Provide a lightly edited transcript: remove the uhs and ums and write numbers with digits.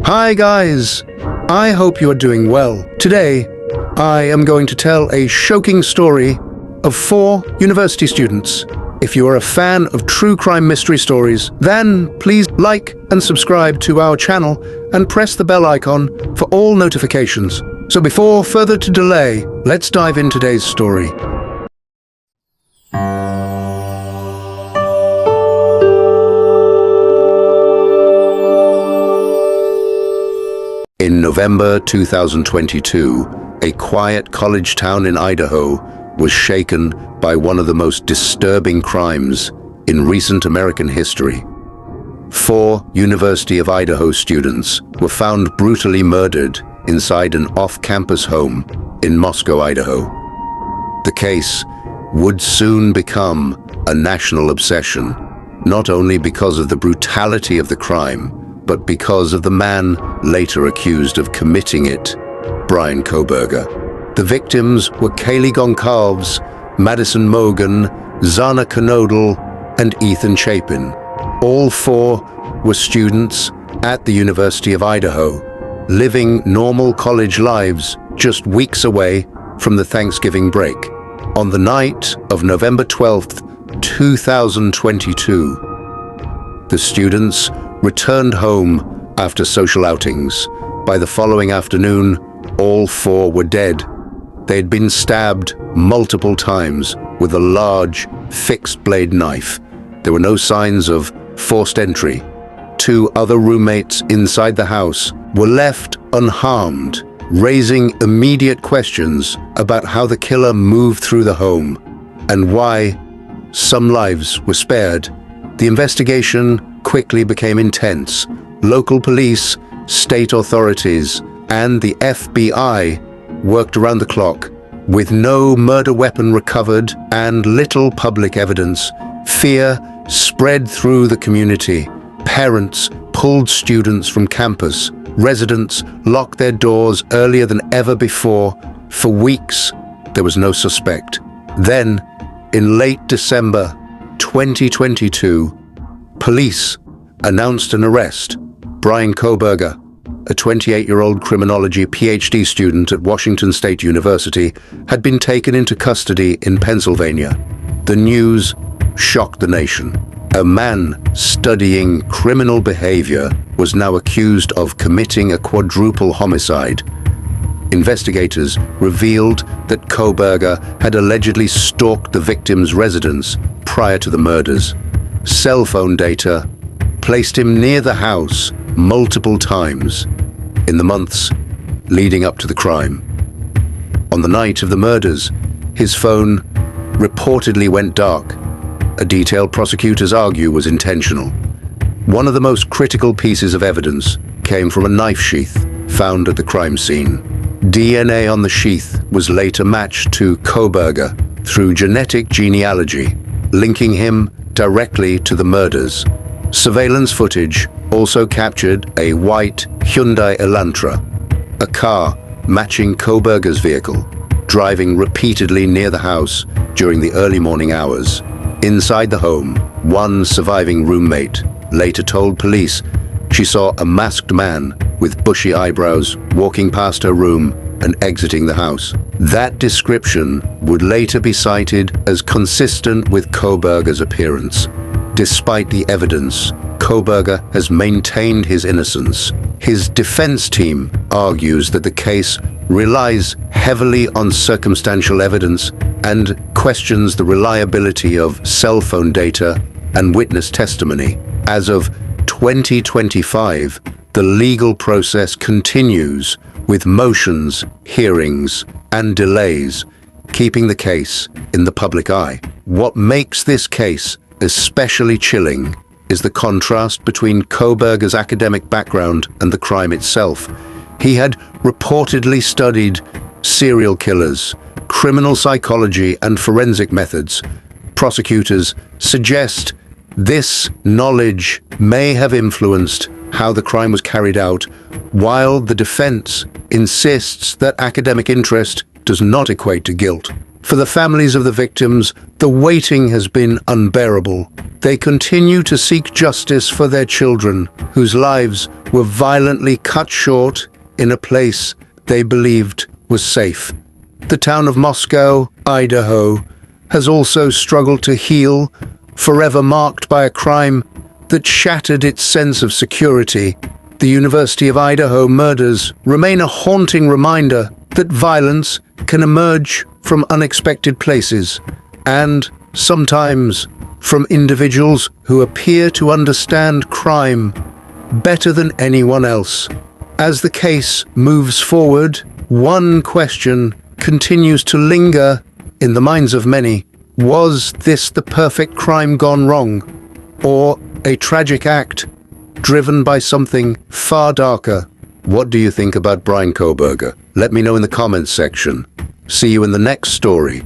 Hi guys, I hope you are doing well. Today, I am going to tell a shocking story of 4 university students. If you are a fan of true crime mystery stories, then please like and subscribe to our channel and press the bell icon for all notifications. So before further delay, let's dive into today's story. In November 2022, a quiet college town in Idaho was shaken by one of the most disturbing crimes in recent American history. 4 University of Idaho students were found brutally murdered inside an off-campus home in Moscow, Idaho. The case would soon become a national obsession, not only because of the brutality of the crime, but because of the man later accused of committing it, Bryan Kohberger. The victims were Kaylee Goncalves, Madison Mogen, Zana Knodel, and Ethan Chapin. All 4 were students at the University of Idaho, living normal college lives just weeks away from the Thanksgiving break. On the night of November 12th, 2022, the students returned home after social outings. By the following afternoon, all 4 were dead. They had been stabbed multiple times with a large, fixed-blade knife. There were no signs of forced entry. 2 other roommates inside the house were left unharmed, raising immediate questions about how the killer moved through the home and why some lives were spared. The investigation quickly became intense. Local police, state authorities, and the FBI worked around the clock. With no murder weapon recovered and little public evidence, fear spread through the community. Parents pulled students from campus. Residents locked their doors earlier than ever before. For weeks, there was no suspect. Then, in late December 2022, police announced an arrest. Bryan Kohberger, a 28-year-old criminology PhD student at Washington State University, had been taken into custody in Pennsylvania. The news shocked the nation. A man studying criminal behavior was now accused of committing a quadruple homicide. Investigators revealed that Kohberger had allegedly stalked the victim's residence prior to the murders. Cell phone data placed him near the house multiple times in the months leading up to the crime. On the night of the murders, his phone reportedly went dark, a detail prosecutors argue was intentional. One of the most critical pieces of evidence came from a knife sheath found at the crime scene. DNA on the sheath was later matched to Kohberger through genetic genealogy, linking him directly to the murders. Surveillance footage also captured a white Hyundai Elantra, a car matching Kohberger's vehicle, driving repeatedly near the house during the early morning hours. Inside the home, one surviving roommate later told police she saw a masked man with bushy eyebrows walking past her room and exiting the house. That description would later be cited as consistent with Kohberger's appearance. Despite the evidence, Kohberger has maintained his innocence. His defense team argues that the case relies heavily on circumstantial evidence and questions the reliability of cell phone data and witness testimony. As of 2025, the legal process continues with motions, hearings, and delays, keeping the case in the public eye. What makes this case especially chilling is the contrast between Kohberger's academic background and the crime itself. He had reportedly studied serial killers, criminal psychology, and forensic methods. Prosecutors suggest this knowledge may have influenced how the crime was carried out, while the defense insists that academic interest does not equate to guilt. For the families of the victims, the waiting has been unbearable. They continue to seek justice for their children, whose lives were violently cut short in a place they believed was safe. The town of Moscow, Idaho, has also struggled to heal, forever marked by a crime that shattered its sense of security. The University of Idaho murders remain a haunting reminder that violence can emerge from unexpected places, and sometimes from individuals who appear to understand crime better than anyone else. As the case moves forward, one question continues to linger in the minds of many. Was this the perfect crime gone wrong, or a tragic act driven by something far darker? What do you think about Brian Koberger? Let me know in the comments section. See you in the next story.